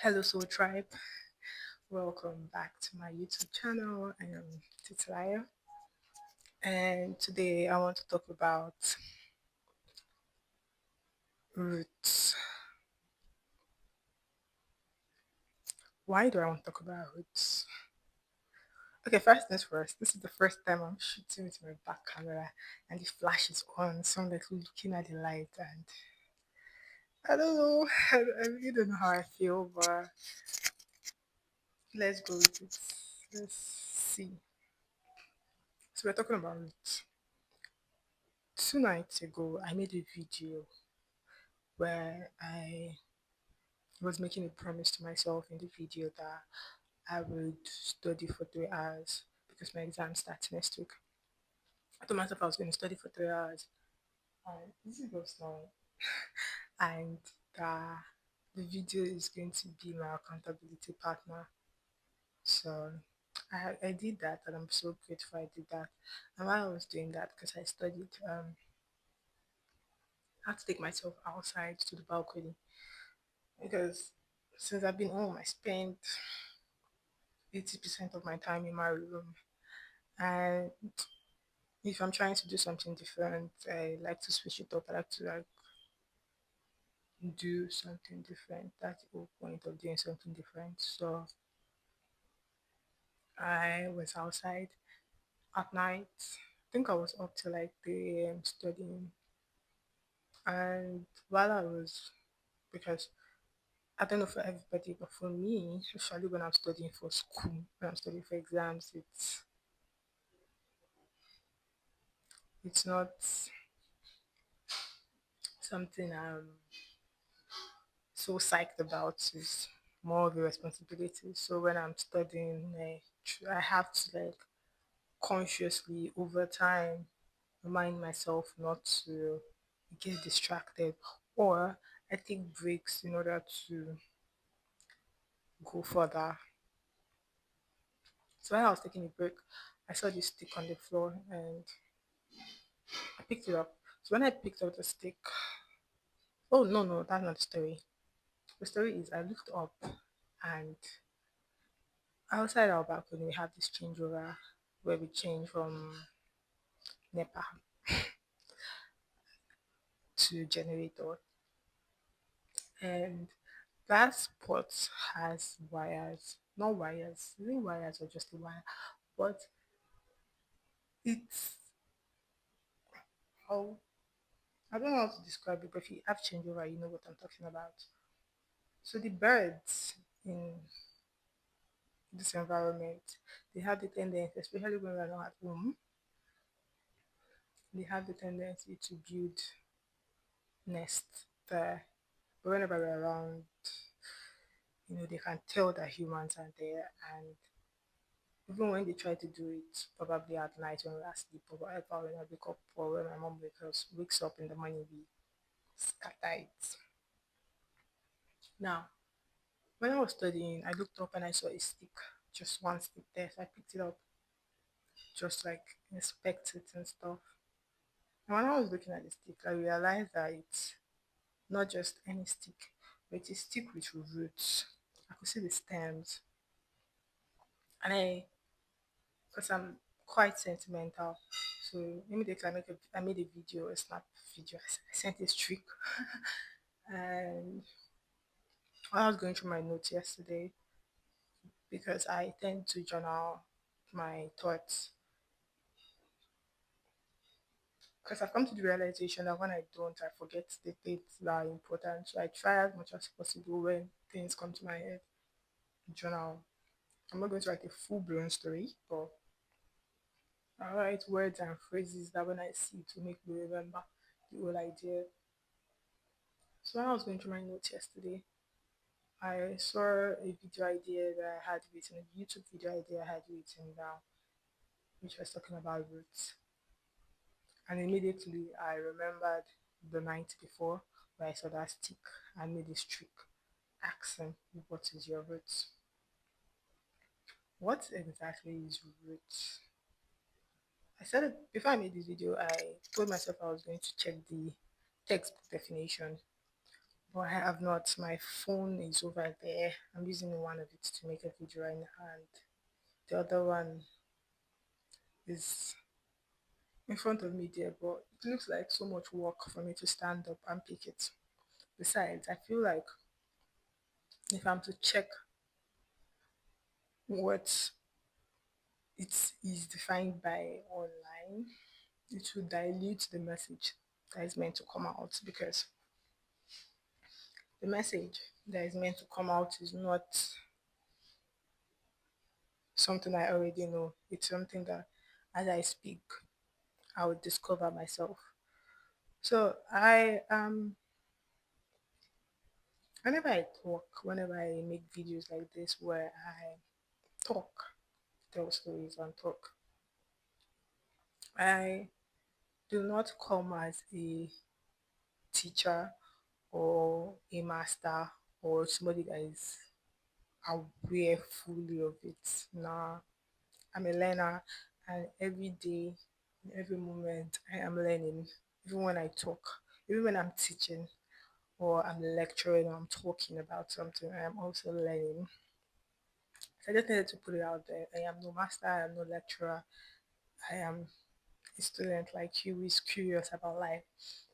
Hello, Soul Tribe. Welcome back to my YouTube channel. I am Titlaya, and today I want to talk about roots. Why do I want to talk about roots? Okay, first things first. This is the first time I'm shooting with my back camera, and the flash is on. So I'm like looking at the light, and I don't know. I really don't know how I feel, but let's go with it. Let's see. So we're talking about roots. 2 nights ago, I made a video where I was making a promise to myself in the video that I would study for 3 hours because my exam starts next week. I told myself I was going to study for 3 hours, and this is goes now. And uh, the video is going to be my accountability partner. So I did that, and I'm so grateful I did that. And while I was doing that, because I studied, I had to take myself outside to the balcony because since I've been home, I spent 80% of my time in my room. And if I'm trying to do something different, I like to switch it up. I like to do something different. That's the whole point of doing something different. So I was outside at night. I think I was up till like 3 a.m. studying. And while I was, because I don't know for everybody, but for me, especially when I'm studying for school, when I'm studying for exams, it's not something so psyched about is more of a responsibility. So when I'm studying, I have to like consciously over time remind myself not to get distracted, or I take breaks in order to go further. So when I was taking a break, I saw this stick on the floor and I picked it up. So when I picked up the stick, oh no, that's not the story. The story is I looked up and outside our balcony, we have this changeover where we change from NEPA to generator. And that spot has wires, not wires, is it wires or just a wire? But it's, how, I don't know how to describe it, but if you have changeover, you know what I'm talking about. So the birds in this environment, they have the tendency, especially when we're not at home, they have the tendency to build nests there. But whenever we're around, they can tell that humans are there. And even when they try to do it, probably at night when we're asleep or whatever, when I wake up or when my mom wakes up in the morning, we scatter it. Now, when I was studying, I looked up and I saw a stick, just one stick there. So I picked it up, just like inspect it and stuff. And when I was looking at the stick, I realized that it's not just any stick, but it's a stick with roots. I could see the stems. And because I'm quite sentimental. So immediately I made a video, a snap video. I sent a streak, and I was going through my notes yesterday because I tend to journal my thoughts. Because I've come to the realization that when I don't, I forget the things that are important. So I try as much as possible when things come to my head, journal. I'm not going to write a full blown story, but I write words and phrases that when I see it will make me remember the whole idea. So when I was going through my notes yesterday, I saw a video idea that I had written, a YouTube video idea I had written down, which was talking about roots. And immediately I remembered the night before where I saw that stick and made a streak asking, what is your roots? What exactly is roots? I said it before I made this video, I told myself I was going to check the textbook definition, but I have not. My phone is over there. I'm using one of it to make a video right now, and the other one is in front of me there, but it looks like so much work for me to stand up and pick it. Besides, I feel like if I'm to check what it is defined by online, it will dilute the message that is meant to come out, because the message that is meant to come out is not something I already know. It's something that as I speak, I would discover myself. So whenever I talk, whenever I make videos like this where I talk, tell stories and talk, I do not come as a teacher or a master or somebody that is aware fully of it. Nah, I'm a learner, and every day, in every moment, I am learning. Even when I talk, even when I'm teaching or I'm lecturing or I'm talking about something, I am also learning. So I just needed to put it out there. I am no master, I am no lecturer. I am a student like you who is curious about life.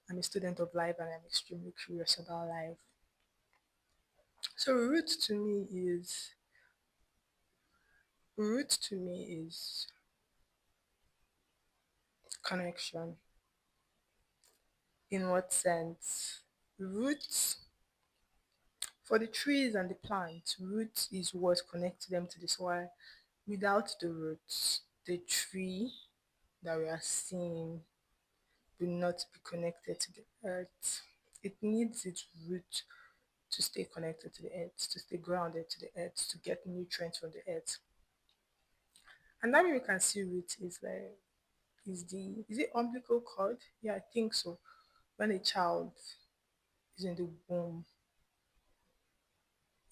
I'm a student of life and I'm extremely curious about life. So root to me is connection. In what sense? Roots for the trees and the plants, roots is what connects them to the soil. Without the roots, the tree that we are seeing will not be connected to the earth. It needs its root to stay connected to the earth, to stay grounded to the earth, to get nutrients from the earth. And that way we can see root is like is it umbilical cord? Yeah, I think so. When a child is in the womb,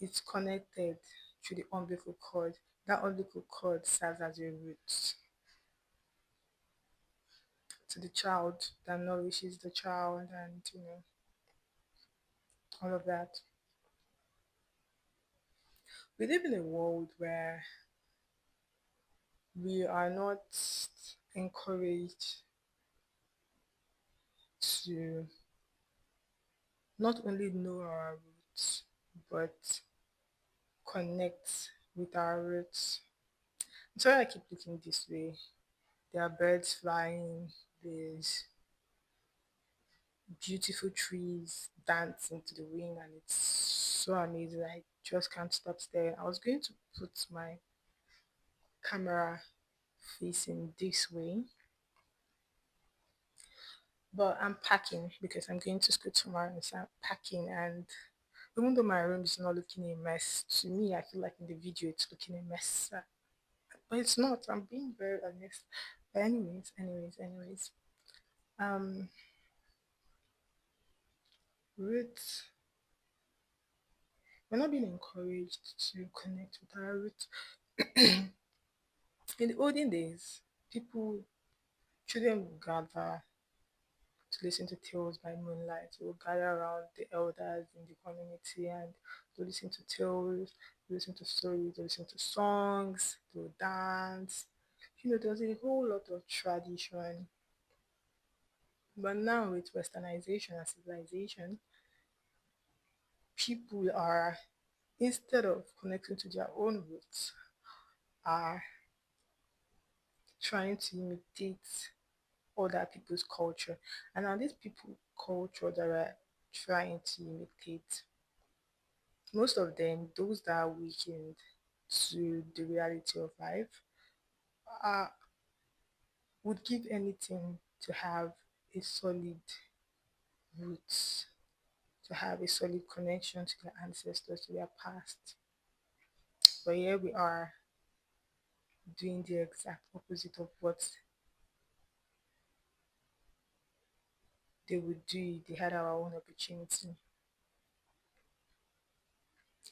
it's connected to the umbilical cord. That umbilical cord serves as a root to the child that nourishes the child, and all of that. We live in a world where we are not encouraged to not only know our roots but connect with our roots. So I keep looking this way. There are birds flying, there's beautiful trees dancing to the wind, and it's so amazing. I just can't stop staring. I was going to put my camera facing this way, but I'm packing because I'm going to school tomorrow. So I'm packing, and even though my room is not looking a mess, to me, I feel like in the video it's looking a mess. But it's not. I'm being very honest. But anyways. Um, roots. We're not being encouraged to connect with our roots. In the olden days, children would gather to listen to tales by moonlight. They would gather around the elders in the community and to listen to tales, listen to stories, listen to songs, they would dance. There was a whole lot of tradition. But now with westernization and civilization, people are, instead of connecting to their own roots, are trying to imitate other people's culture. And now these people culture that are trying to imitate, most of them, those that are weakened to the reality of life, uh, would give anything to have a solid roots, to have a solid connection to their ancestors, to their past. But here we are doing the exact opposite of what they would do if they had our own opportunity.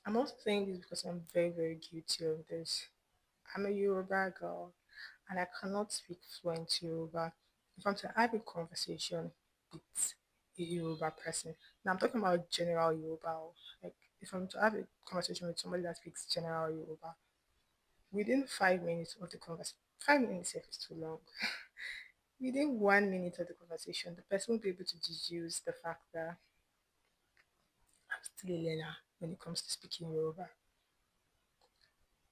I'm also saying this because I'm very, very guilty of this. I'm a Yoruba girl and I cannot speak fluent Yoruba. If I'm to have a conversation with a Yoruba person, Now I'm talking about general Yoruba. Like if I'm to have a conversation with somebody that speaks general Yoruba, within 5 minutes of the conversation, 5 minutes if it's too long. Within 1 minute of the conversation, the person will be able to deduce the fact that I'm still a learner when it comes to speaking Yoruba.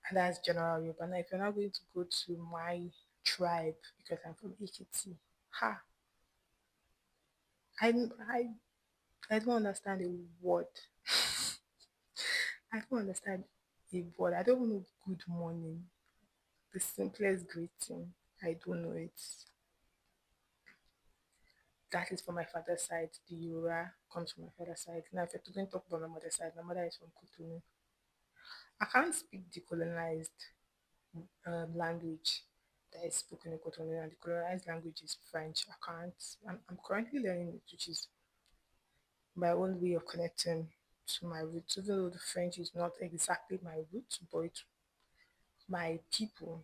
And that's general Yoruba. Now, if you're not going to go to my tribe because I'm from Ekiti, ha, I, I, I don't understand a word. I don't understand a word. I don't know good morning, the simplest greeting. I don't know it. That is from my father's side. The Yoruba comes from my father's side. Now, if you're going to talk about my mother's side, my mother is from Cotonou. I can't speak decolonized language that is spoken in Cotonou, and the colonized language is French. I can't. I'm currently learning it, which is my own way of connecting to my roots. Even though the French is not exactly my roots, but my people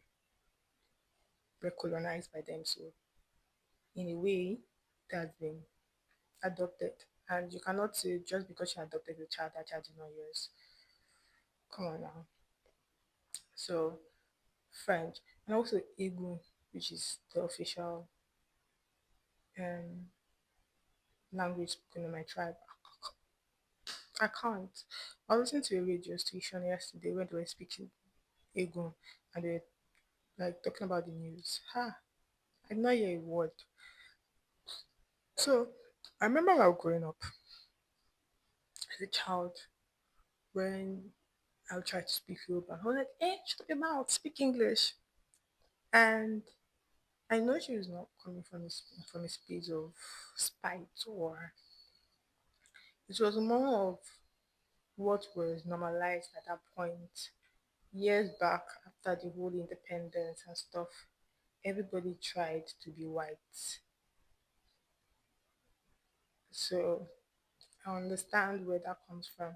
were colonized by them. So, in a way, that's been adopted. And you cannot say just because you adopted a child, that child is not yours. Come on now. So, French. And also Igbo, which is the official um, language spoken in my tribe. I can't. I listened to a radio station yesterday when they were speaking Igbo and they were like talking about the news. Ha! I did not hear a word. So I remember while growing up as a child when I would try to speak Yoruba. I was like, hey, shut up your mouth, speak English. And I know she was not coming from a space of spite or it was more of what was normalized at that point. Years back, after the whole independence and stuff, everybody tried to be white. So I understand where that comes from.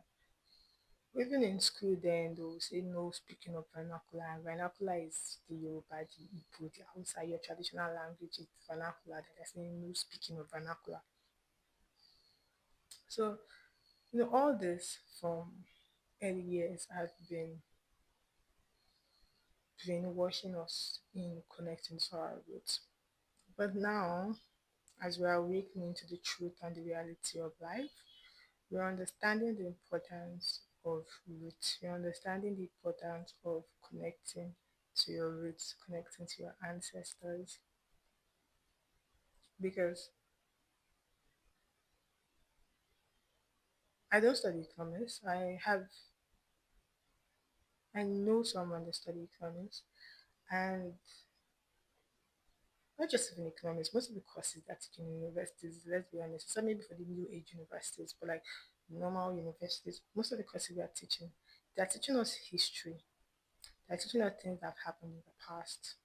Even in school, then they will say no speaking of vernacular, and vernacular is the Yoruba, the Igbo, the Hausa, your traditional language is vernacular. That they're saying no speaking of vernacular. So all this from early years has been brainwashing us in connecting to our roots. But now, as we are awakening to the truth and the reality of life, we're understanding the importance of roots. We're understanding the importance of connecting to your roots, connecting to your ancestors. Because I don't study economics. I know someone that study economics, and not just even economics, most of the courses that teach in universities, let's be honest, except maybe for the new age universities, but like normal universities, most of the courses we are teaching, they are teaching us history. They're teaching us things that have happened in the past.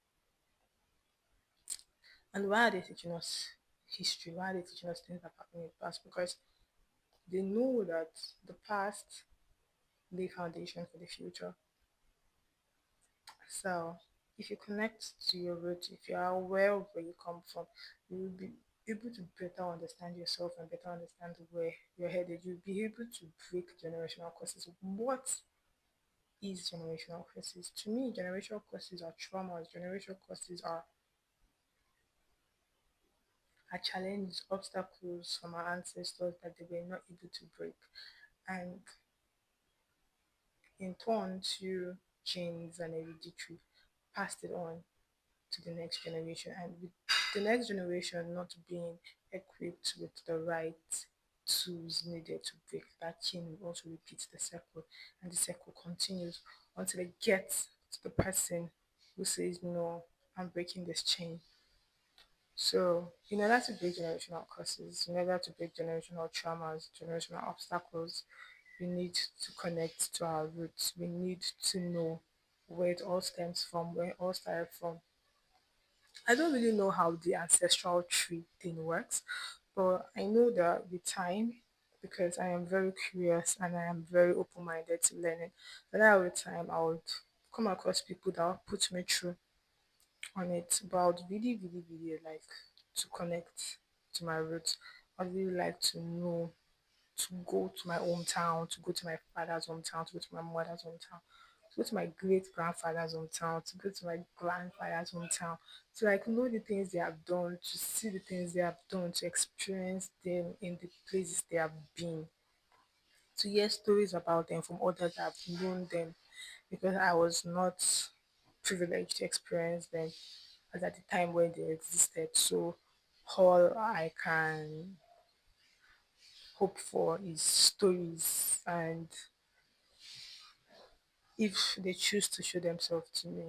And why are they teaching us history? Why are they teaching us things that have happened in the past? Because they know that the past lay foundation for the future. So if you connect to your roots, if you are aware of where you come from, you will be able to better understand yourself and better understand where you're headed. You'll be able to break generational curses. What is generational curses? To me, generational curses are traumas. Generational curses are challenges, obstacles from our ancestors that they were not able to break. And in turn, through genes and hereditary, passed it on to the next generation, and with the next generation not being equipped with the right tools needed to break that chain, will also repeat the circle, and the circle continues until it gets to the person who says, no, I'm breaking this chain. So in order to break generational curses, in order to break generational traumas, generational obstacles, we need to connect to our roots. We need to know where it all stems from, where it all started from. I don't really know how the ancestral tree thing works, but I know that with time, because I am very curious and I am very open minded to learning, that with time I would come across people that will put me through on it. But I would really, really, really like to connect to my roots. I'd really like to know to go to my hometown, to go to my father's hometown, to go to my mother's hometown, to go to my great grandfather's hometown, to go to my grandfather's hometown, to like know the things they have done, to see the things they have done, to experience them in the places they have been, to hear stories about them from others that have known them, because I was not privileged to experience them as at the time when they existed. So all I can hope for is stories, and if they choose to show themselves to me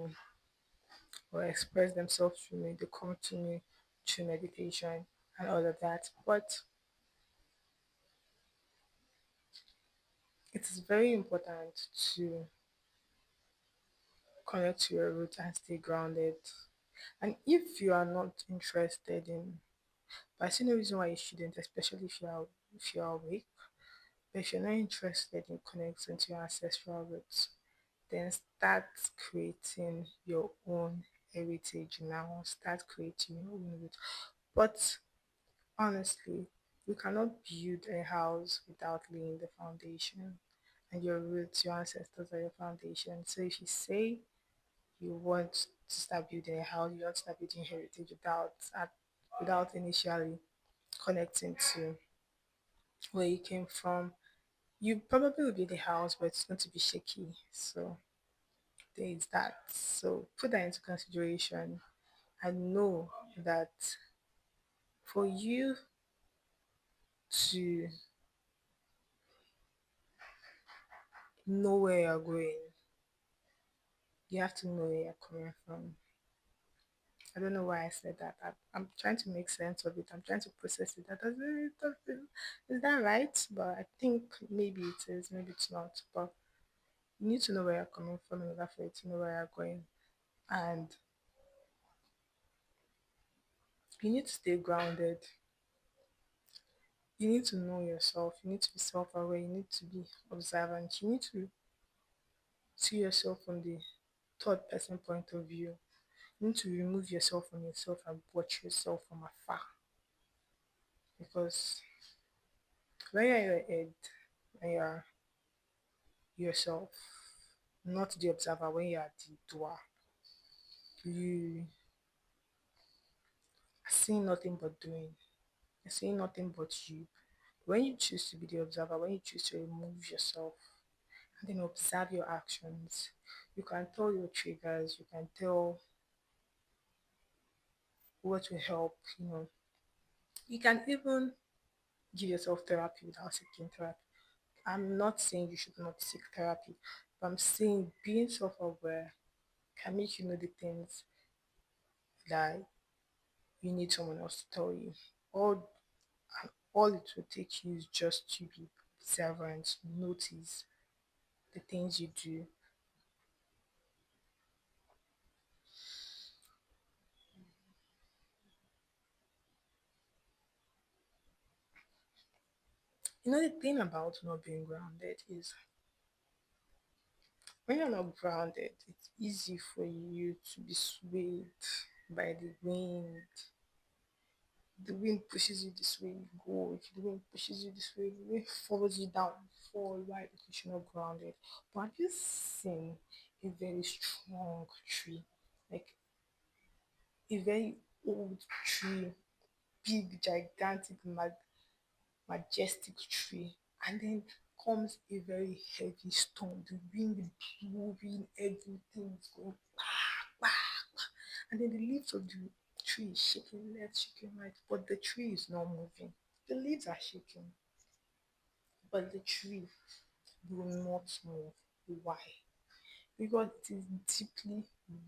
or express themselves to me, they come to me through meditation and all of that. But it is very important to connect to your roots and stay grounded. And if you are not interested in, but I see no reason why you shouldn't, especially if you are awake. But if you're not interested in connecting to your ancestral roots, then start creating your own heritage now. Start creating your own roots. But honestly, you cannot build a house without laying the foundation. And your roots, your ancestors are your foundation. So if you say you want to start building a house, you want to start building heritage without initially connecting to where you came from, you probably will build a house, but it's going to be shaky. So there is that. So put that into consideration and know that for you to know where you're going, you have to know where you're coming from. I don't know why I said that. I'm trying to make sense of it. I'm trying to process it. Is that right? But I think maybe it is, maybe it's not. But you need to know where you're coming from in order for you to know where you're going. And you need to stay grounded. You need to know yourself. You need to be self aware. You need to be observant. You need to see yourself from the third person point of view. You need to remove yourself from yourself and watch yourself from afar. Because when you're in your head, when you're yourself, not the observer, when you're the doer, you are seeing nothing but doing. You're seeing nothing but you. When you choose to be the observer, when you choose to remove yourself and then observe your actions, you can tell your triggers, you can tell what will help, You can even give yourself therapy without seeking therapy. I'm not saying you should not seek therapy, but I'm saying being self aware can make you know the things that you need someone else to tell you. All all it will take you is just to be observant, notice the things you do. The thing about not being grounded is when you're not grounded, it's easy for you to be swayed by the wind. The wind pushes you this way, you go. If the wind pushes you this way, the wind follows you down, you fall right because you're not grounded. But have you seen a very strong tree? Like a very old tree, big, gigantic, majestic tree, and then comes a very heavy storm. The wind blowing, everything is going bah, bah, bah. And then the leaves of the tree is shaking left, shaking right, but the tree is not moving. The leaves are shaking, but the tree will not move. Why? Because it is deeply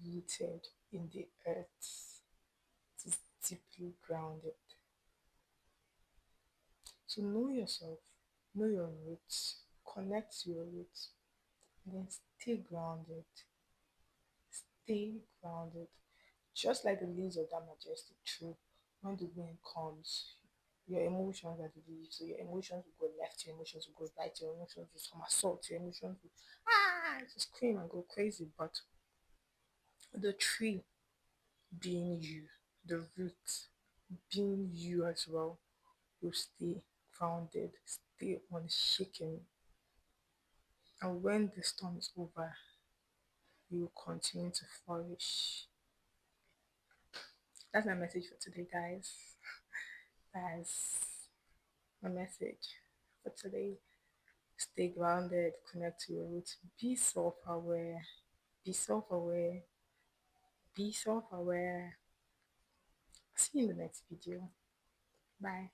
rooted in the earth. It is deeply grounded. So know yourself, know your roots, connect to your roots, and then stay grounded. Stay grounded. Just like the leaves of that majestic tree, when the wind comes, your emotions are the leaves. So your emotions will go left, your emotions will go right, your emotions will somersault, your emotions will scream and go crazy. But the tree being you, the roots being you as well, will stay grounded, stay unshaken. And when the storm is over, you will continue to flourish. That's my message for today, guys. That's my message for today. Stay grounded, connect to your roots, be self aware, be self aware, be self aware. See you in the next video. Bye.